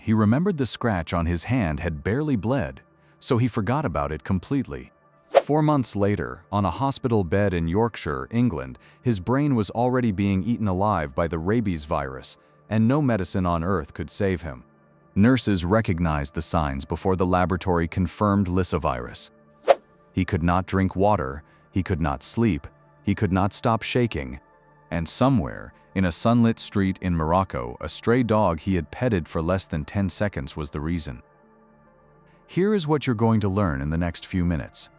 He remembered the scratch on his hand had barely bled, so he forgot about it completely. 4 months later, on a hospital bed in Yorkshire, England, his brain was already being eaten alive by the rabies virus, and no medicine on earth could save him. Nurses recognized the signs before the laboratory confirmed lysovirus. He could not drink water, he could not sleep, he could not stop shaking, and somewhere, in a sunlit street in Morocco, a stray dog he had petted for less than 10 seconds was the reason. Here is what you're going to learn in the next few minutes.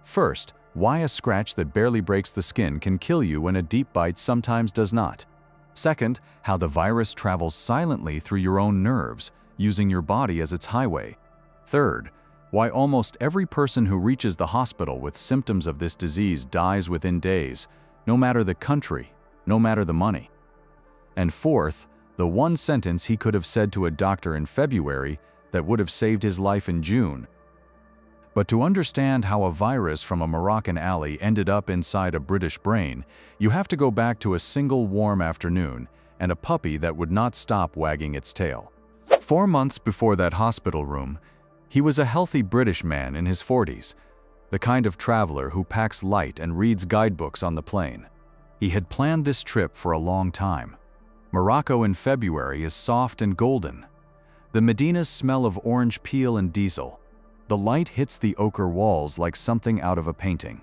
First, why a scratch that barely breaks the skin can kill you when a deep bite sometimes does not. Second, how the virus travels silently through your own nerves, using your body as its highway. Third, why almost every person who reaches the hospital with symptoms of this disease dies within days, no matter the country, no matter the money. And fourth, the one sentence he could have said to a doctor in February that would have saved his life in June. But to understand how a virus from a Moroccan alley ended up inside a British brain, you have to go back to a single warm afternoon and a puppy that would not stop wagging its tail. 4 months before that hospital room, he was a healthy British man in his 40s, the kind of traveler who packs light and reads guidebooks on the plane. He had planned this trip for a long time. Morocco in February is soft and golden. The Medina's smell of orange peel and diesel. The light hits the ochre walls like something out of a painting.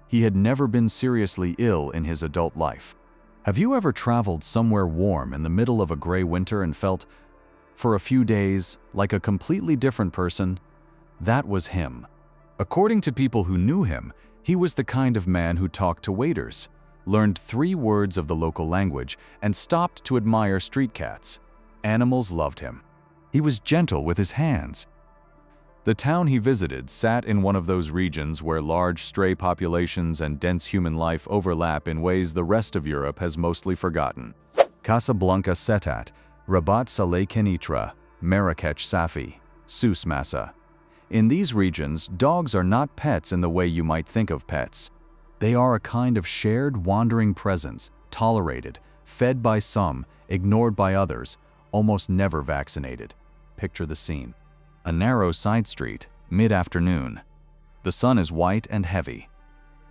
He had never been seriously ill in his adult life. Have you ever traveled somewhere warm in the middle of a gray winter and felt, for a few days, like a completely different person? That was him. According to people who knew him, he was the kind of man who talked to waiters, learned 3 words of the local language, and stopped to admire street cats. Animals loved him. He was gentle with his hands. The town he visited sat in one of those regions where large stray populations and dense human life overlap in ways the rest of Europe has mostly forgotten. Casablanca Setat, Rabat Saleh Kenitra, Marrakech Safi, Sousse Massa. In these regions, dogs are not pets in the way you might think of pets. They are a kind of shared, wandering presence, tolerated, fed by some, ignored by others, almost never vaccinated. Picture the scene. A narrow side street, mid-afternoon. The sun is white and heavy.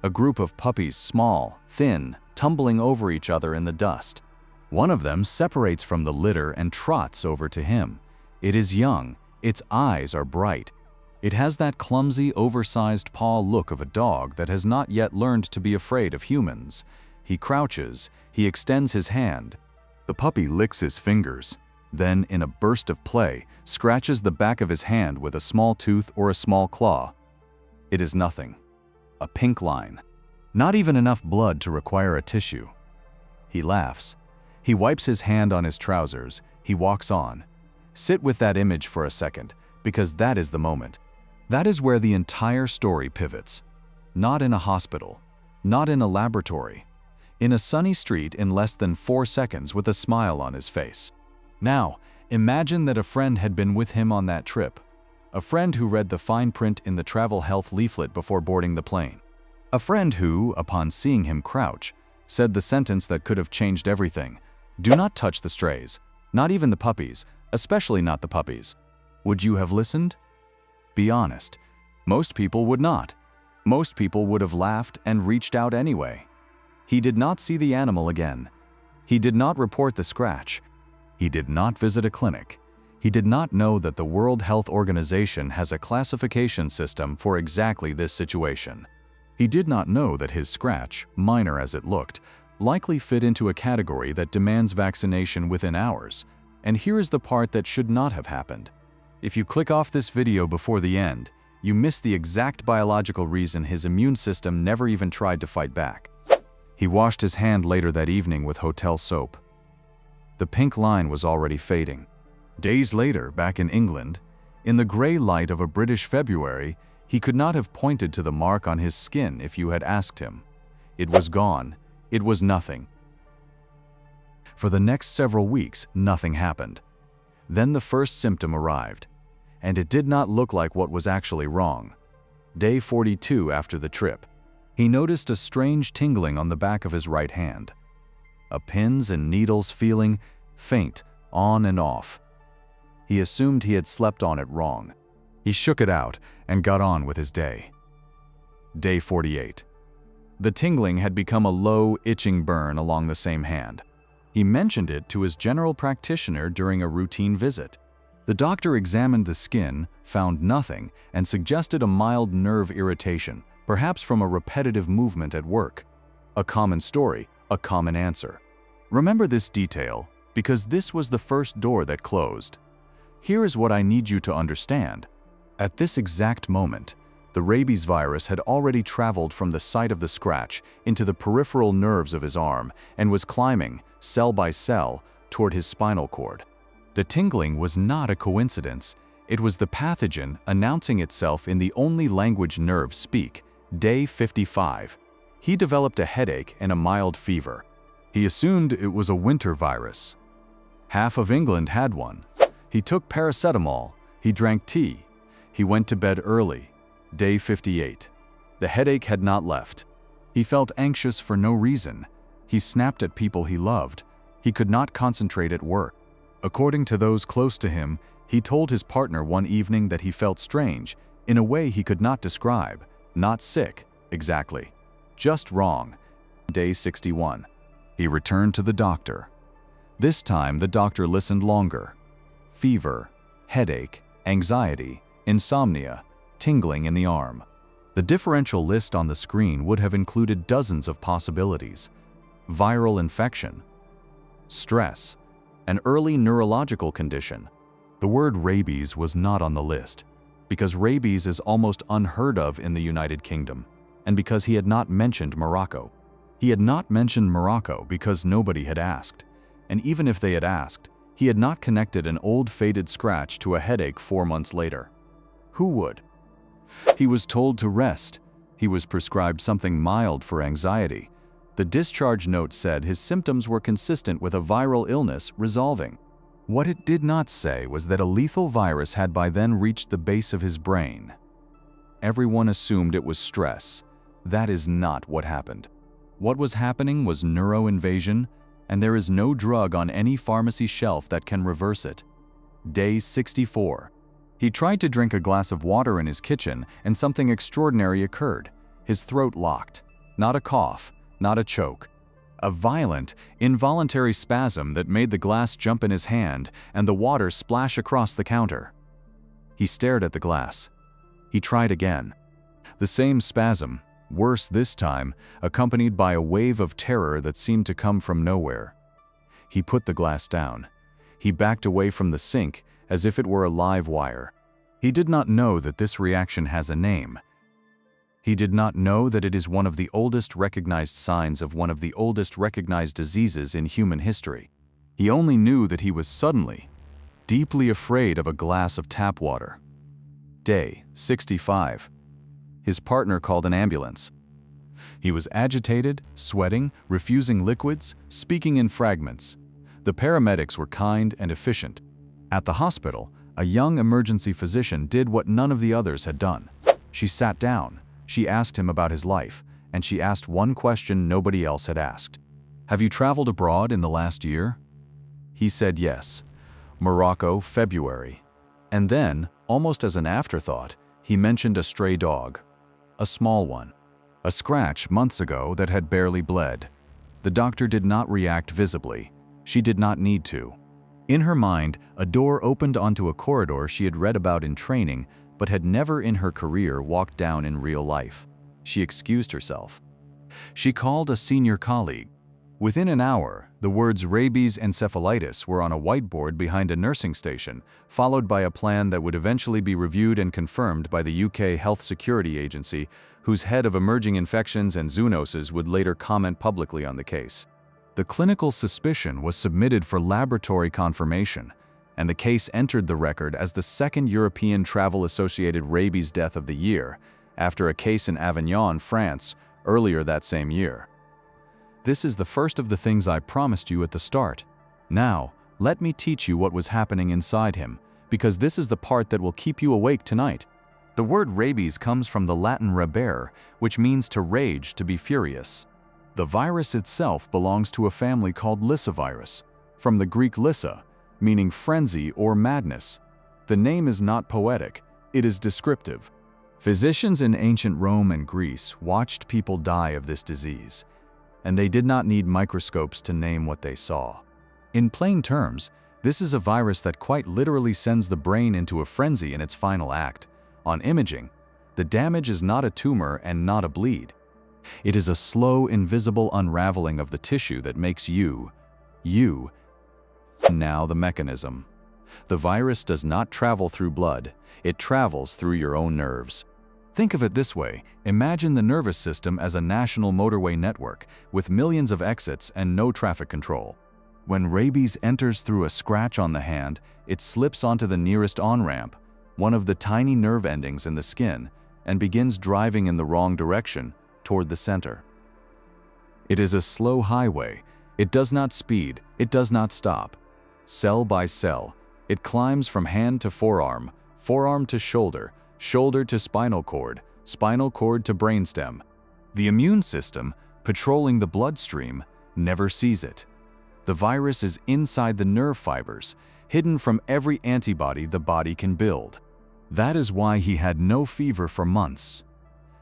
A group of puppies, small, thin, tumbling over each other in the dust. One of them separates from the litter and trots over to him. It is young, its eyes are bright. It has that clumsy, oversized paw look of a dog that has not yet learned to be afraid of humans. He crouches, he extends his hand. The puppy licks his fingers, then, in a burst of play, scratches the back of his hand with a small tooth or a small claw. It is nothing. A pink line. Not even enough blood to require a tissue. He laughs. He wipes his hand on his trousers. He walks on. Sit with that image for a second, because that is the moment. That is where the entire story pivots. Not in a hospital. Not in a laboratory. In a sunny street in less than 4 seconds with a smile on his face. Now, imagine that a friend had been with him on that trip. A friend who read the fine print in the travel health leaflet before boarding the plane. A friend who, upon seeing him crouch, said the sentence that could have changed everything. Do not touch the strays. Not even the puppies, especially not the puppies. Would you have listened? Be honest. Most people would not. Most people would have laughed and reached out anyway. He did not see the animal again. He did not report the scratch. He did not visit a clinic. He did not know that the World Health Organization has a classification system for exactly this situation. He did not know that his scratch, minor as it looked, likely fit into a category that demands vaccination within hours. And here is the part that should not have happened. If you click off this video before the end, you miss the exact biological reason his immune system never even tried to fight back. He washed his hand later that evening with hotel soap. The pink line was already fading. Days later, back in England, in the gray light of a British February, he could not have pointed to the mark on his skin if you had asked him. It was gone. It was nothing. For the next several weeks, nothing happened. Then the first symptom arrived, and it did not look like what was actually wrong. Day 42 after the trip, he noticed a strange tingling on the back of his right hand. A pins and needles feeling, faint, on and off. He assumed he had slept on it wrong. He shook it out and got on with his day. Day 48. The tingling had become a low, itching burn along the same hand. He mentioned it to his general practitioner during a routine visit. The doctor examined the skin, found nothing, and suggested a mild nerve irritation, perhaps from a repetitive movement at work. A common story, a common answer. Remember this detail, because this was the first door that closed. Here is what I need you to understand. At this exact moment, the rabies virus had already traveled from the site of the scratch into the peripheral nerves of his arm and was climbing, cell by cell, toward his spinal cord. The tingling was not a coincidence. It was the pathogen announcing itself in the only language nerves speak, day 55. He developed a headache and a mild fever. He assumed it was a winter virus. Half of England had one. He took paracetamol. He drank tea. He went to bed early. Day 58. The headache had not left. He felt anxious for no reason. He snapped at people he loved. He could not concentrate at work. According to those close to him, he told his partner one evening that he felt strange, in a way he could not describe. Not sick, exactly. Just wrong. Day 61. He returned to the doctor. This time the doctor listened longer. Fever, headache, anxiety, insomnia, tingling in the arm. The differential list on the screen would have included dozens of possibilities. Viral infection, stress, an early neurological condition. The word rabies was not on the list, because rabies is almost unheard of in the United Kingdom, and because he had not mentioned Morocco. He had not mentioned Morocco because nobody had asked, and even if they had asked, he had not connected an old faded scratch to a headache 4 months later. Who would? He was told to rest. He was prescribed something mild for anxiety. The discharge note said his symptoms were consistent with a viral illness resolving. What it did not say was that a lethal virus had by then reached the base of his brain. Everyone assumed it was stress. That is not what happened. What was happening was neuroinvasion, and there is no drug on any pharmacy shelf that can reverse it. Day 64. He tried to drink a glass of water in his kitchen, and something extraordinary occurred. His throat locked. Not a cough, not a choke. A violent, involuntary spasm that made the glass jump in his hand and the water splash across the counter. He stared at the glass. He tried again. The same spasm, worse this time, accompanied by a wave of terror that seemed to come from nowhere. He put the glass down. He backed away from the sink as if it were a live wire. He did not know that this reaction has a name. He did not know that it is one of the oldest recognized signs of one of the oldest recognized diseases in human history. He only knew that he was suddenly, deeply afraid of a glass of tap water. Day 65. His partner called an ambulance. He was agitated, sweating, refusing liquids, speaking in fragments. The paramedics were kind and efficient. At the hospital, a young emergency physician did what none of the others had done. She sat down, she asked him about his life, and she asked one question nobody else had asked. "Have you traveled abroad in the last year?" He said yes. Morocco, February. And then, almost as an afterthought, he mentioned a stray dog. A small one. A scratch months ago that had barely bled. The doctor did not react visibly. She did not need to. In her mind, a door opened onto a corridor she had read about in training, but had never in her career walked down in real life. She excused herself. She called a senior colleague. Within an hour, the words rabies encephalitis were on a whiteboard behind a nursing station, followed by a plan that would eventually be reviewed and confirmed by the UK Health Security Agency, whose head of emerging infections and zoonoses would later comment publicly on the case. The clinical suspicion was submitted for laboratory confirmation, and the case entered the record as the second European travel-associated rabies death of the year, after a case in Avignon, France, earlier that same year. This is the first of the things I promised you at the start. Now, let me teach you what was happening inside him, because this is the part that will keep you awake tonight. The word rabies comes from the Latin rabere, which means to rage, to be furious. The virus itself belongs to a family called Lyssavirus, from the Greek lyssa, meaning frenzy or madness. The name is not poetic, it is descriptive. Physicians in ancient Rome and Greece watched people die of this disease, and they did not need microscopes to name what they saw. In plain terms, this is a virus that quite literally sends the brain into a frenzy in its final act. On imaging, the damage is not a tumor and not a bleed. It is a slow, invisible unraveling of the tissue that makes you. Now the mechanism. The virus does not travel through blood, it travels through your own nerves. Think of it this way, imagine the nervous system as a national motorway network with millions of exits and no traffic control. When rabies enters through a scratch on the hand, it slips onto the nearest on-ramp, one of the tiny nerve endings in the skin, and begins driving in the wrong direction, toward the center. It is a slow highway. It does not speed, it does not stop. Cell by cell, it climbs from hand to forearm, forearm to shoulder, shoulder to spinal cord to brainstem. The immune system, patrolling the bloodstream, never sees it. The virus is inside the nerve fibers, hidden from every antibody the body can build. That is why he had no fever for months.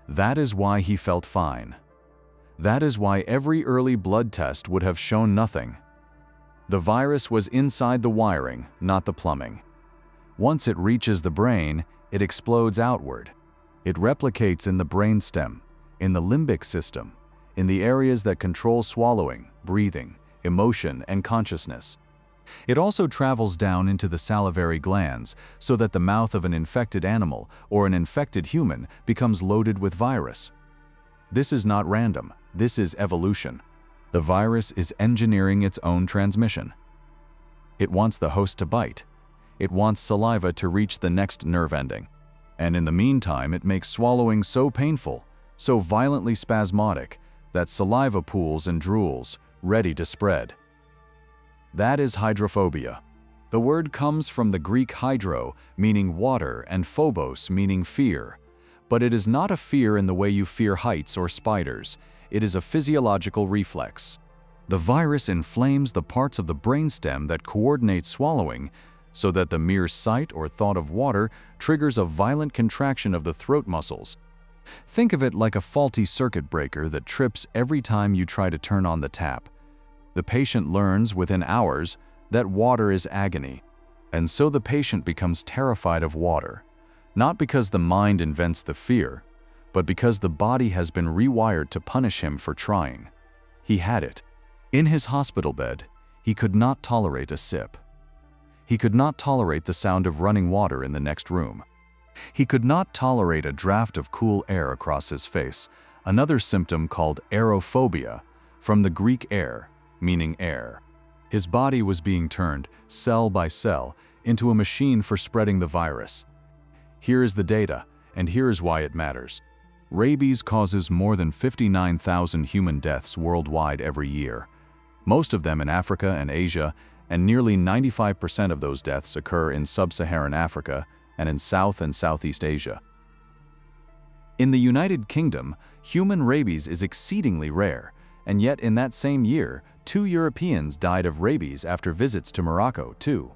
That is why he felt fine. That is why every early blood test would have shown nothing. The virus was inside the wiring, not the plumbing. Once it reaches the brain, it explodes outward. It replicates in the brainstem, in the limbic system, in the areas that control swallowing, breathing, emotion, and consciousness. It also travels down into the salivary glands so that the mouth of an infected animal or an infected human becomes loaded with virus. This is not random, this is evolution. The virus is engineering its own transmission. It wants the host to bite. It wants saliva to reach the next nerve ending. And in the meantime, it makes swallowing so painful, so violently spasmodic, that saliva pools and drools, ready to spread. That is hydrophobia. The word comes from the Greek hydro, meaning water, and phobos, meaning fear. But it is not a fear in the way you fear heights or spiders. It is a physiological reflex. The virus inflames the parts of the brainstem that coordinate swallowing, so that the mere sight or thought of water triggers a violent contraction of the throat muscles. Think of it like a faulty circuit breaker that trips every time you try to turn on the tap. The patient learns within hours that water is agony, and so the patient becomes terrified of water, not because the mind invents the fear, but because the body has been rewired to punish him for trying. He had it. In his hospital bed, he could not tolerate a sip. He could not tolerate the sound of running water in the next room. He could not tolerate a draft of cool air across his face, another symptom called aerophobia, from the Greek air, meaning air. His body was being turned, cell by cell, into a machine for spreading the virus. Here is the data, and here is why it matters. Rabies causes more than 59,000 human deaths worldwide every year, most of them in Africa and Asia, and nearly 95% of those deaths occur in sub-Saharan Africa and in South and Southeast Asia. In the United Kingdom, human rabies is exceedingly rare, and yet in that same year, 2 Europeans died of rabies after visits to Morocco, too.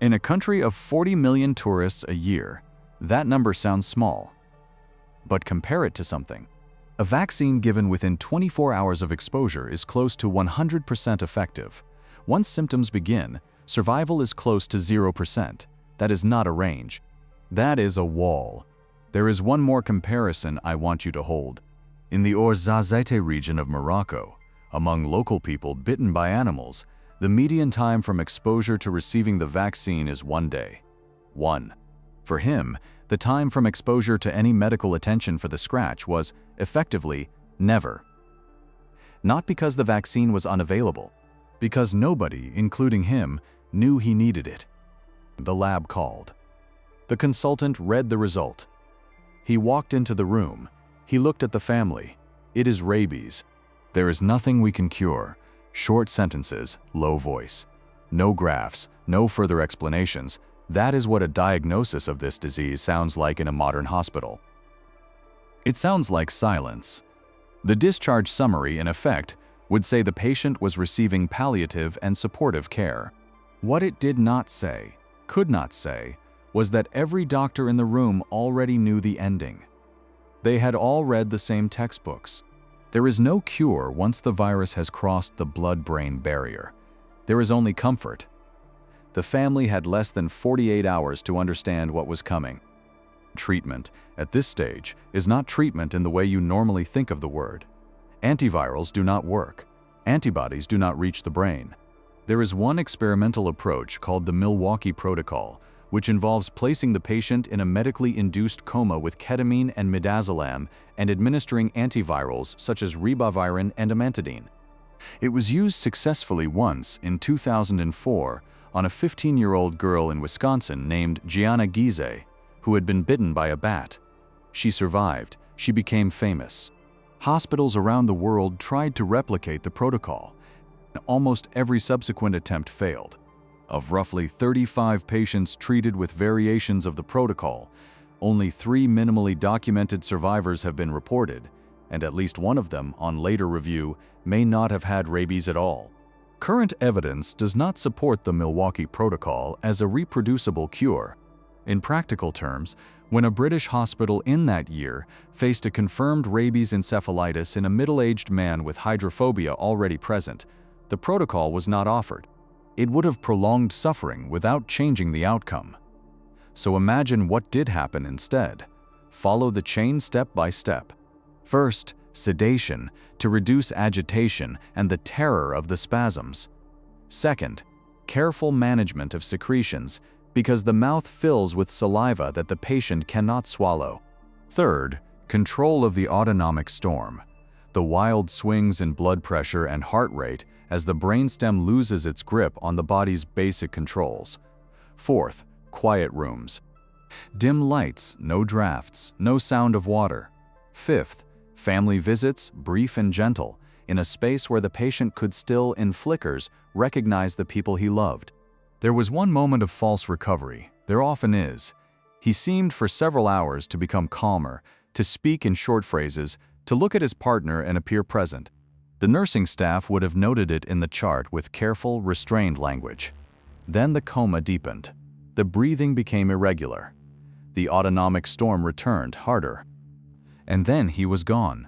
In a country of 40 million tourists a year, that number sounds small. But compare it to something. A vaccine given within 24 hours of exposure is close to 100% effective. Once symptoms begin, survival is close to 0%. That is not a range. That is a wall. There is one more comparison I want you to hold. In the Ouarzazate region of Morocco, among local people bitten by animals, the median time from exposure to receiving the vaccine is 1 day. 1. For him, the time from exposure to any medical attention for the scratch was, effectively, never. Not because the vaccine was unavailable, because nobody, including him, knew he needed it. The lab called. The consultant read the result. He walked into the room. He looked at the family. It is rabies. There is nothing we can cure. Short sentences, low voice. No graphs, no further explanations. That is what a diagnosis of this disease sounds like in a modern hospital. It sounds like silence. The discharge summary, in effect, would say the patient was receiving palliative and supportive care. What it did not say, could not say, was that every doctor in the room already knew the ending. They had all read the same textbooks. There is no cure once the virus has crossed the blood-brain barrier. There is only comfort. The family had less than 48 hours to understand what was coming. Treatment, at this stage, is not treatment in the way you normally think of the word. Antivirals do not work. Antibodies do not reach the brain. There is one experimental approach called the Milwaukee Protocol, which involves placing the patient in a medically induced coma with ketamine and midazolam and administering antivirals such as ribavirin and amantadine. It was used successfully once in 2004 on a 15-year-old girl in Wisconsin named Gianna Gize, who had been bitten by a bat. She survived. She became famous. Hospitals around the world tried to replicate the protocol. Almost every subsequent attempt failed. Of roughly 35 patients treated with variations of the protocol, only 3 minimally documented survivors have been reported, and at least one of them, on later review, may not have had rabies at all. Current evidence does not support the Milwaukee Protocol as a reproducible cure. In practical terms, when a British hospital in that year faced a confirmed rabies encephalitis in a middle-aged man with hydrophobia already present, the protocol was not offered. It would have prolonged suffering without changing the outcome. So imagine what did happen instead. Follow the chain step by step. First, sedation to reduce agitation and the terror of the spasms. Second, careful management of secretions because the mouth fills with saliva that the patient cannot swallow. Third, control of the autonomic storm, the wild swings in blood pressure and heart rate as the brainstem loses its grip on the body's basic controls. Fourth, quiet rooms. Dim lights, no drafts, no sound of water. Fifth, family visits, brief and gentle, in a space where the patient could still, in flickers, recognize the people he loved. There was one moment of false recovery. There often is. He seemed for several hours to become calmer, to speak in short phrases, to look at his partner and appear present. The nursing staff would have noted it in the chart with careful, restrained language. Then the coma deepened. The breathing became irregular. The autonomic storm returned harder. And then he was gone.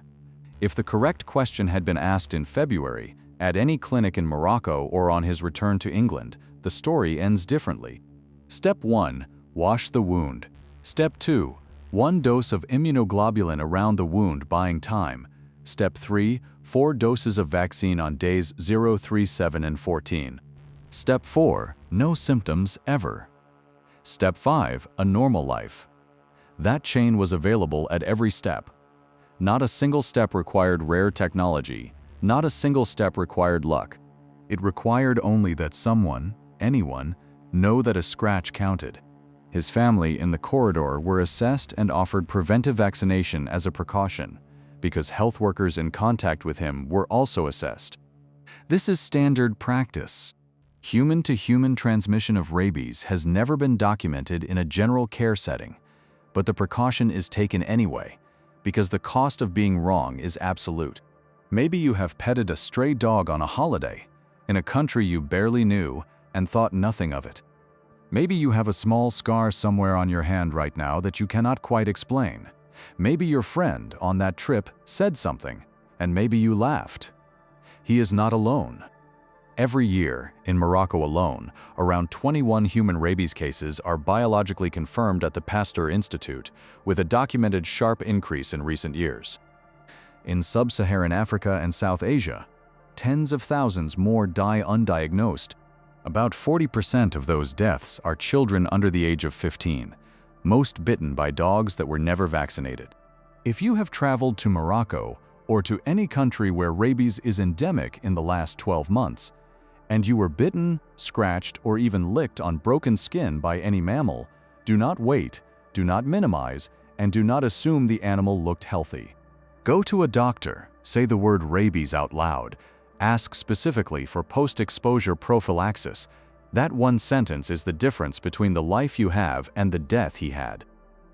If the correct question had been asked in February, at any clinic in Morocco or on his return to England, the story ends differently. Step 1. Wash the wound. Step 2. 1 dose of immunoglobulin around the wound buying time. Step 3. 4 doses of vaccine on days 0, 3, 7, and 14. Step 4. No symptoms ever. Step 5. A normal life. That chain was available at every step. Not a single step required rare technology. Not a single step required luck. It required only that someone, anyone, know that a scratch counted. His family in the corridor were assessed and offered preventive vaccination as a precaution, because health workers in contact with him were also assessed. This is standard practice. Human-to-human transmission of rabies has never been documented in a general care setting, but the precaution is taken anyway, because the cost of being wrong is absolute. Maybe you have petted a stray dog on a holiday, in a country you barely knew and thought nothing of it. Maybe you have a small scar somewhere on your hand right now that you cannot quite explain. Maybe your friend on that trip said something, and maybe you laughed. He is not alone. Every year, in Morocco alone, around 21 human rabies cases are biologically confirmed at the Pasteur Institute, with a documented sharp increase in recent years. In sub-Saharan Africa and South Asia, tens of thousands more die undiagnosed. About 40% of those deaths are children under the age of 15, most bitten by dogs that were never vaccinated. If you have traveled to Morocco or to any country where rabies is endemic in the last 12 months, and you were bitten, scratched, or even licked on broken skin by any mammal, do not wait, do not minimize, and do not assume the animal looked healthy. Go to a doctor, say the word rabies out loud, ask specifically for post-exposure prophylaxis. That one sentence is the difference between the life you have and the death he had.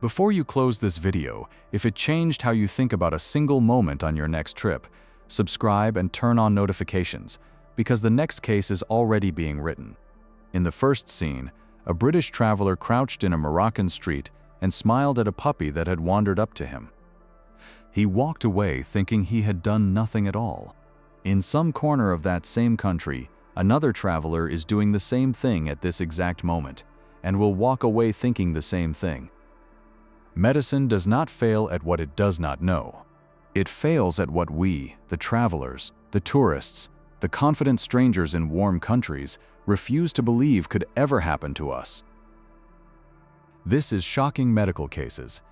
Before you close this video, if it changed how you think about a single moment on your next trip, subscribe and turn on notifications, because the next case is already being written. In the first scene, a British traveler crouched in a Moroccan street and smiled at a puppy that had wandered up to him. He walked away thinking he had done nothing at all. In some corner of that same country, another traveler is doing the same thing at this exact moment, and will walk away thinking the same thing. Medicine does not fail at what it does not know. It fails at what we, the travelers, the tourists, the confident strangers in warm countries, refuse to believe could ever happen to us. This is Shocking Medical Cases,